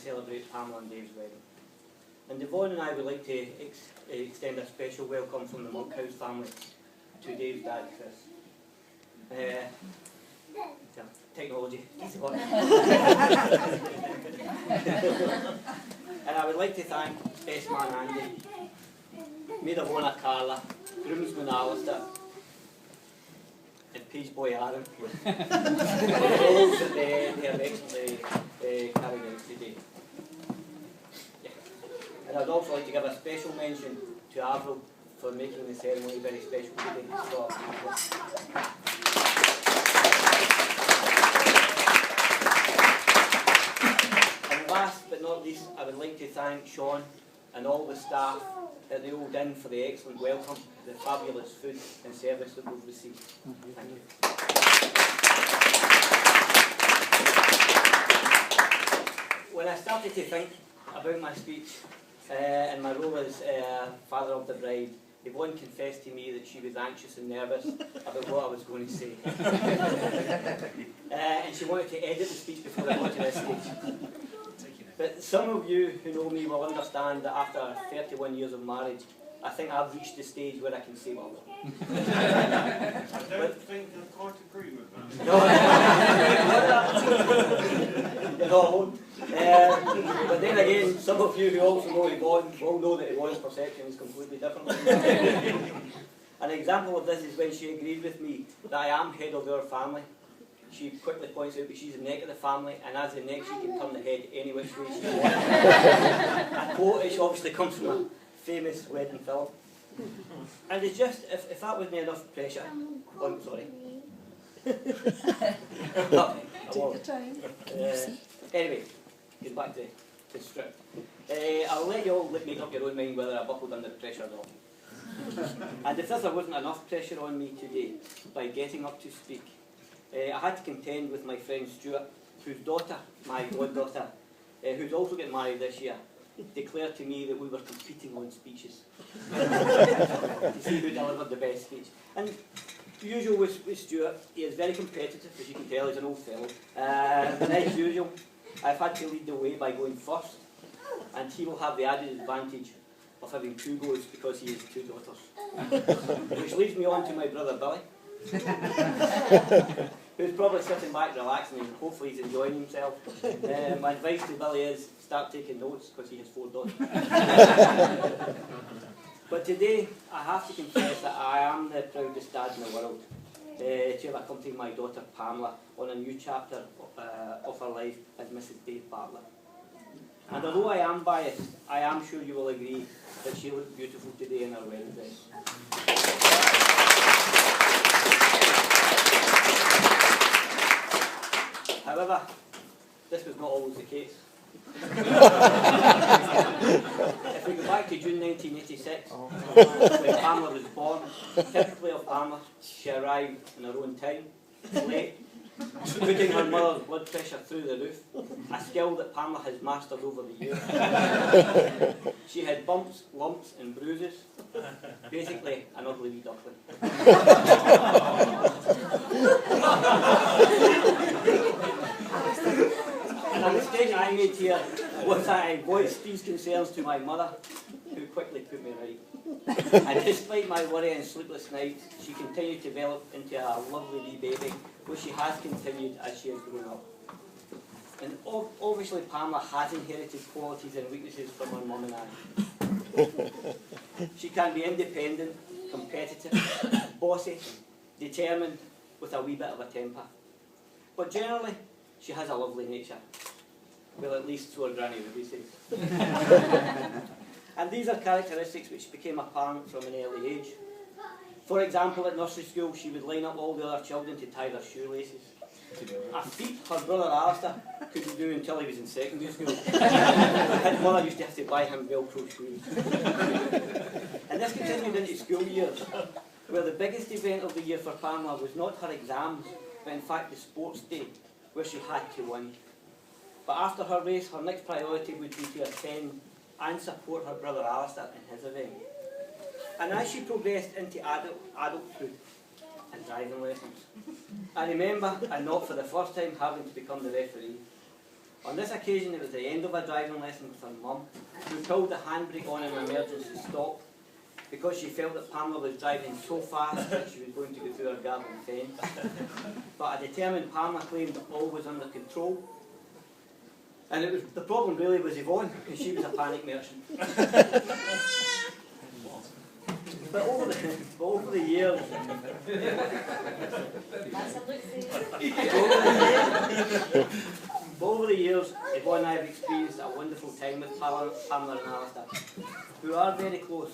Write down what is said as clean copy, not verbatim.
celebrate Pamela and Dave's wedding. And Yvonne and I would like to extend a special welcome from the Monkhouse family to Dave's dad, Chris. Technology. And I would like to thank best man Andy, maid of honour Carla, groomsman Alistair, and page boy Aaron, for the roles that they have excellently carried out today. Yeah. And I'd also like to give a special mention to Avril for making the ceremony very special today. And last but not least, I would like to thank Sean and all the staff at the Old Inn for the excellent welcome, the fabulous food and service that we've received. Thank you. When I started to think about my speech and my role as father of the bride, Yvonne confessed to me that she was anxious and nervous about what I was going to say. And she wanted to edit the speech before I got to this stage. But some of you who know me will understand that after 31 years of marriage, I think I've reached the stage where I can say what I want. I don't think I quite agree with that. No, but then again, some of you who also know Yvonne will know that Yvonne's perception is completely different. An example of this is when she agreed with me that I am head of our family. She quickly points out that she's the neck of the family, and as the neck she can turn the head any which way she wants. A quote which obviously comes from a famous wedding film. And it's just, if that wasn't enough pressure, oh, I'm sorry. No, take your time. Anyway, get back to the script. I'll let you all make up your own mind whether I buckled under pressure or not. And if there wasn't enough pressure on me today, by getting up to speak, I had to contend with my friend Stuart, whose daughter, my goddaughter, who's also getting married this year, declared to me that we were competing on speeches to see who delivered the best speech. And usual with Stuart, he is very competitive, as you can tell, he's an old fellow. And as usual, I've had to lead the way by going first, and he will have the added advantage of having 2 goes because he has 2 daughters. Which leads me on to my brother Billy, who's probably sitting back relaxing and hopefully he's enjoying himself. My advice to Billy is start taking notes because he has 4 daughters. But today I have to confess that I am the proudest dad in the world to have accompanied my daughter Pamela on a new chapter of her life as Mrs. Dave Bartlett. And although I am biased, I am sure you will agree that she looked beautiful today in her wedding dress. However, this was not always the case. If we go back to June 1986, when Pamela was born, typically of Pamela, she arrived in her own time, late, putting her mother's blood pressure through the roof, a skill that Pamela has mastered over the years. She had bumps, lumps and bruises, basically an ugly wee duckling. And a mistake I made here was that I voiced these concerns to my mother, who quickly put me right. And despite my worry and sleepless nights, she continued to develop into a lovely wee baby, which she has continued as she has grown up. And obviously Pamela has inherited qualities and weaknesses from her mum and I. She can be independent, competitive, bossy, determined, with a wee bit of a temper. But generally, she has a lovely nature. Well, at least so her granny Ruby says. And these are characteristics which became apparent from an early age. For example, at nursery school, she would line up all the other children to tie their shoelaces. A feat her brother Alistair couldn't do until he was in secondary school. His mother used to have to buy him Velcro shoes. And this continued into school years, where the biggest event of the year for Pamela was not her exams, but in fact the sports day, where she had to win. But after her race, her next priority would be to attend and support her brother Alistair in his event. And as she progressed into adulthood and driving lessons, I remember, and not for the first time, having to become the referee. On this occasion, it was the end of her driving lesson with her mum, who pulled the handbrake on an emergency stop because she felt that Pamela was driving so fast that she was going to go through her garden fence. But a determined Pamela claimed that all was under control. And it was, the problem really was Yvonne, because she was a panic merchant. But over the years, Yvonne and I have experienced a wonderful time with Pamela and Alistair, who are very close.